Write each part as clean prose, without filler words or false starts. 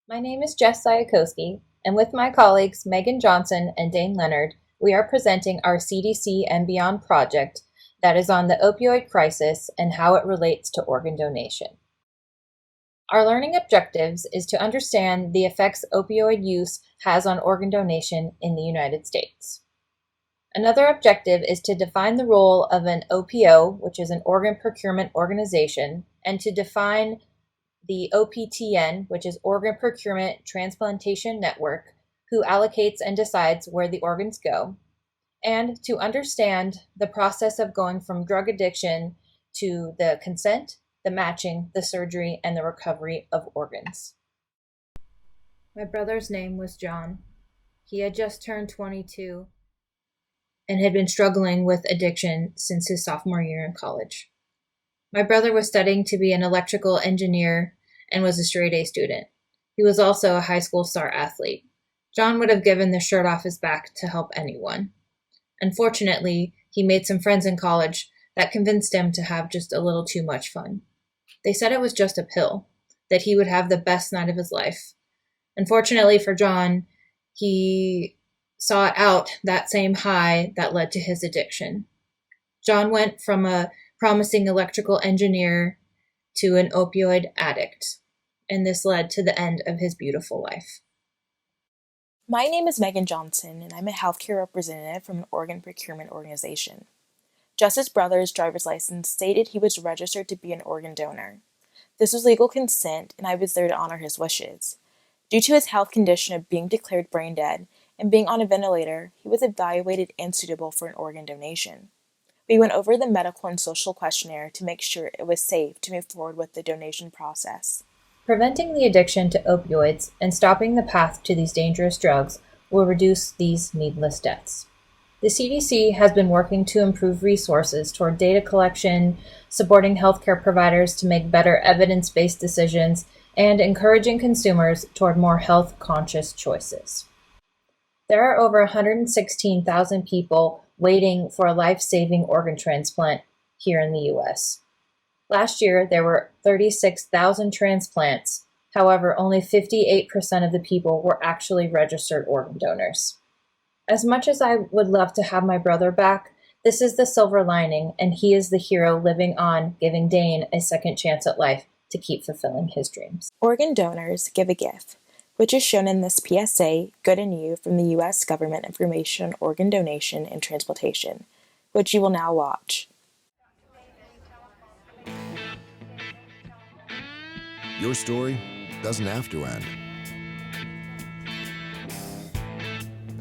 My name is Jess Sayakowski, and with my colleagues Megan Johnson and Dane Leonard, we are presenting our CDC and Beyond project that is on the opioid crisis and how it relates to organ donation. Our learning objectives is to understand the effects opioid use has on organ donation in the United States. Another objective is to define the role of an OPO, which is an organ procurement organization, and to define the OPTN, which is Organ Procurement Transplantation Network, who allocates and decides where the organs go, and to understand the process of going from drug addiction to the consent, the matching, the surgery, and the recovery of organs. My brother's name was John. He had just turned 22 and had been struggling with addiction since his sophomore year in college. My brother was studying to be an electrical engineer and was a straight A student. He was also a high school star athlete. John would have given the shirt off his back to help anyone. Unfortunately, he made some friends in college that convinced him to have just a little too much fun. They said it was just a pill, that he would have the best night of his life. Unfortunately for John, he sought out that same high that led to his addiction. John went from a promising electrical engineer to an opioid addict, and this led to the end of his beautiful life. My name is Megan Johnson, and I'm a healthcare representative from an organ procurement organization. Justice Brother's driver's license stated he was registered to be an organ donor. This was legal consent, and I was there to honor his wishes. Due to his health condition of being declared brain dead and being on a ventilator, he was evaluated and suitable for an organ donation. We went over the medical and social questionnaire to make sure it was safe to move forward with the donation process. Preventing the addiction to opioids and stopping the path to these dangerous drugs will reduce these needless deaths. The CDC has been working to improve resources toward data collection, supporting healthcare providers to make better evidence-based decisions, and encouraging consumers toward more health-conscious choices. There are over 116,000 people waiting for a life-saving organ transplant here in the U.S. Last year, there were 36,000 transplants. However, only 58% of the people were actually registered organ donors. As much as I would love to have my brother back, this is the silver lining, and he is the hero living on, giving Dane a second chance at life to keep fulfilling his dreams. Organ donors give a gift, which is shown in this PSA, Good in You, from the U.S. Government Information on Organ Donation and Transplantation, which you will now watch. Your story doesn't have to end.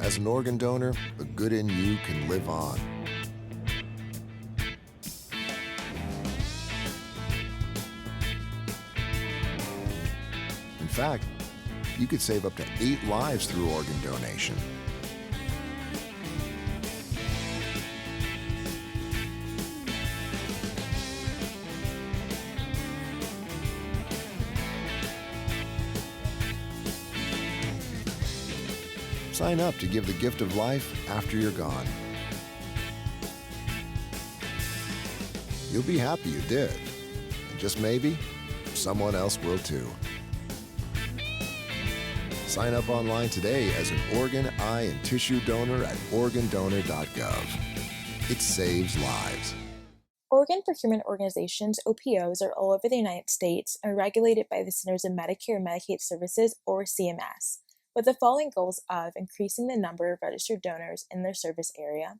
As an organ donor, the good in you can live on. In fact, you could save up to 8 lives through organ donation. Sign up to give the gift of life after you're gone. You'll be happy you did. And just maybe, someone else will too. Sign up online today as an organ, eye, and tissue donor at organdonor.gov. It saves lives. Organ procurement organizations, OPOs, are all over the United States and are regulated by the Centers of Medicare and Medicaid Services, or CMS, with the following goals of increasing the number of registered donors in their service area,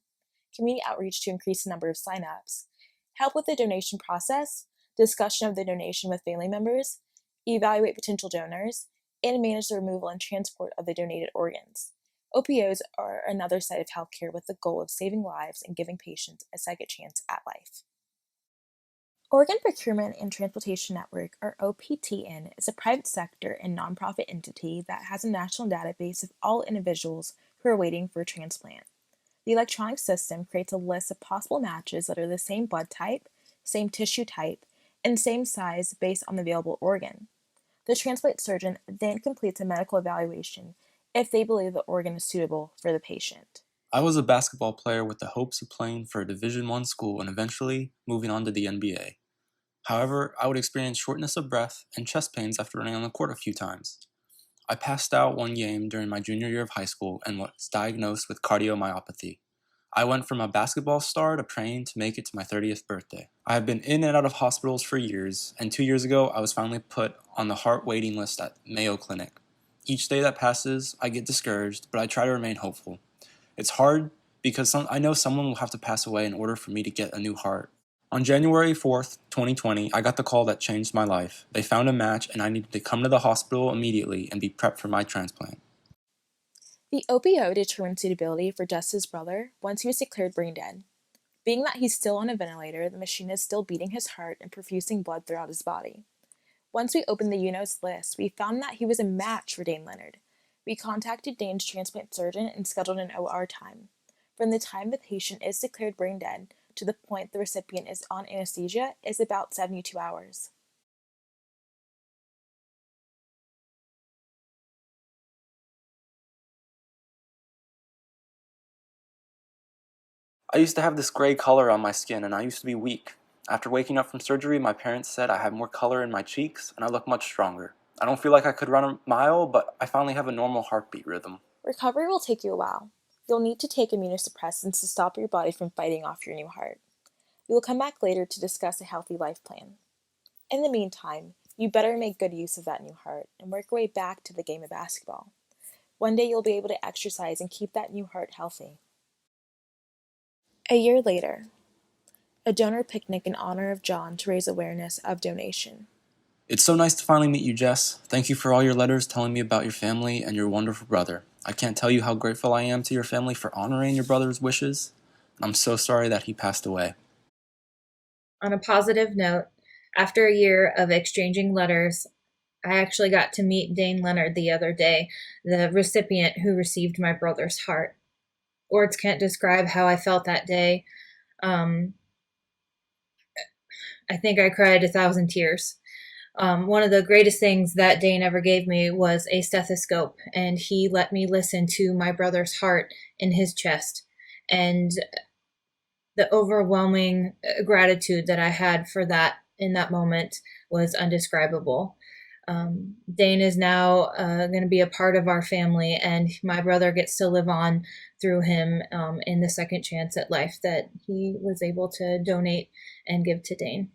community outreach to increase the number of signups, help with the donation process, discussion of the donation with family members, evaluate potential donors, and manage the removal and transport of the donated organs. OPOs are another side of healthcare with the goal of saving lives and giving patients a second chance at life. Organ Procurement and Transplantation Network, or OPTN, is a private sector and nonprofit entity that has a national database of all individuals who are waiting for a transplant. The electronic system creates a list of possible matches that are the same blood type, same tissue type, and same size based on the available organ. The transplant surgeon then completes a medical evaluation if they believe the organ is suitable for the patient. I was a basketball player with the hopes of playing for a Division I school and eventually moving on to the NBA. However, I would experience shortness of breath and chest pains after running on the court a few times. I passed out one game during my junior year of high school and was diagnosed with cardiomyopathy. I went from a basketball star to praying to make it to my 30th birthday. I have been in and out of hospitals for years, and 2 years ago I was finally put on the heart waiting list at Mayo Clinic. Each day that passes, I get discouraged, but I try to remain hopeful. It's hard because I know someone will have to pass away in order for me to get a new heart. On January 4th, 2020, I got the call that changed my life. They found a match and I needed to come to the hospital immediately and be prepped for my transplant. The opioid determined suitability for Jus's brother once he was declared brain dead. Being that he's still on a ventilator, the machine is still beating his heart and perfusing blood throughout his body. Once we opened the UNOS list, we found that he was a match for Dane Leonard. We contacted Dane's transplant surgeon and scheduled an OR time. From the time the patient is declared brain dead to the point the recipient is on anesthesia is about 72 hours. I used to have this gray color on my skin and I used to be weak. After waking up from surgery, my parents said I have more color in my cheeks and I look much stronger. I don't feel like I could run a mile, but I finally have a normal heartbeat rhythm. Recovery will take you a while. You'll need to take immunosuppressants to stop your body from fighting off your new heart. We will come back later to discuss a healthy life plan. In the meantime, you better make good use of that new heart and work your way back to the game of basketball. One day you'll be able to exercise and keep that new heart healthy. A year later, a donor picnic in honor of John to raise awareness of donation. It's so nice to finally meet you, Jess. Thank you for all your letters telling me about your family and your wonderful brother. I can't tell you how grateful I am to your family for honoring your brother's wishes. I'm so sorry that he passed away. On a positive note, after a year of exchanging letters, I actually got to meet Dane Leonard the other day, the recipient who received my brother's heart. Words can't describe how I felt that day. I think I cried 1,000 tears. One of the greatest things that Dane ever gave me was a stethoscope, and he let me listen to my brother's heart in his chest. And the overwhelming gratitude that I had for that in that moment was undescribable. Dane is now going to be a part of our family, and my brother gets to live on through him in the second chance at life that he was able to donate and give to Dane.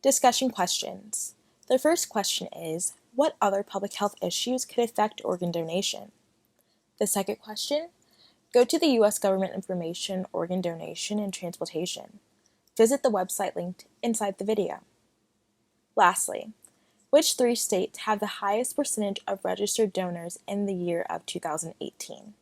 Discussion questions. The first question is, what other public health issues could affect organ donation? The second question, go to the U.S. government information, organ donation, and transplantation. Visit the website linked inside the video. Lastly, which 3 states have the highest percentage of registered donors in the year of 2018?